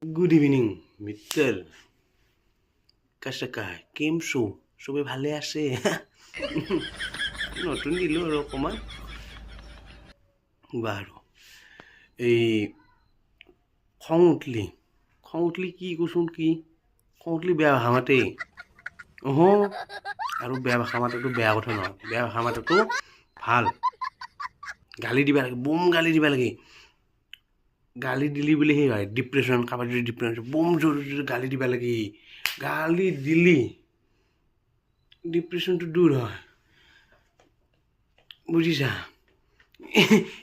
good evening Mittal কাশাকা কেম শো সবে ভালে আছে নতুন দিলোঁ আৰু অকণমান বাৰু এই খং উঠলি কি কৈছোন কি খং উঠলি বেয়া ভাষা মাতেই আৰু বেয়া ভাষা মাতাটো বেয়া কথা নহয় বেয়া ভাষা মাতাটো ভাল গালি দিবা লাগে বোম গালি দিবা লাগে গালি দিলি বুলি সেই হয় ডিপ্ৰেশ্যন কাৰোবাৰ যদি ডিপ্ৰেশ্যন বোম জোৰে জোৰে গালি দিবা লাগে গালি দিলি ডিপ্ৰেশ্যনটো দূৰ হয় বুজিছা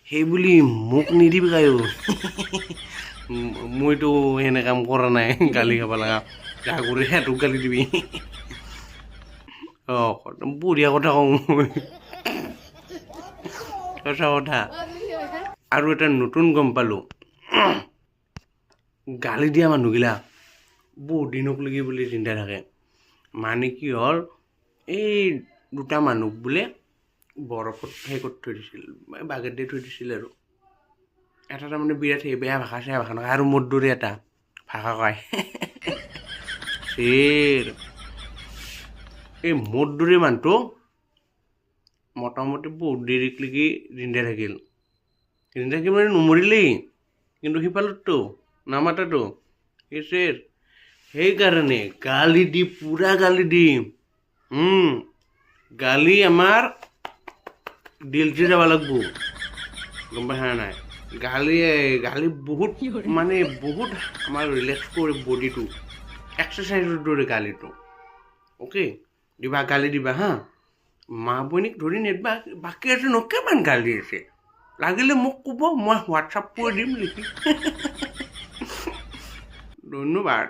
সেই বুলি মোক নিদিবি কায়ো মইতো সেনে কাম কৰা নাই গালি খাব লগা যা কৰি তোক গালি দিবি বঢ়িয়া কথা কওঁ মই সঁচা কথা আৰু এটা নতুন গম পালোঁ গালি দিয়া মানুহগিলা বহুত দিনকলৈকে বুলি চিন্তা থাকে মানে কি হ'ল এই দুটা মানুহ বোলে বৰফত সেই কৰি থৈ দিছিল বাগেত দি থৈ দিছিল আৰু এটা তাৰমানে বিৰাট সেই বেয়া ভাষা চেয়া ভাষা নকয় আৰু মোৰ দৰে এটা ভাষা কয় এই মোৰ দৰে মানুহটো মোটামুটি বহুত দেৰিকলৈকে জিন্দা থাকিল মানে নমৰিলেই কিন্তু সিফালততো নামাতাতো সেইকাৰণে গালি দি পুৰা গালি দি গালি আমাৰ দিলচি যাব লাগব গম পাইছা নাই গালি বহুত মানে বহুত আমাৰ ৰিলেক্স কৰে বডিটো এক্সাৰচাইজৰ দৰে গালিটো অ'কে দিবা গালি দিবা হা মা বনীক ধৰি নেদবা বাকী আছে ন কিমান গালি আছে লাগিলে মোক ক'ব মই হোৱাটছআপ কৰি দিম লিখি ধন্যবাদ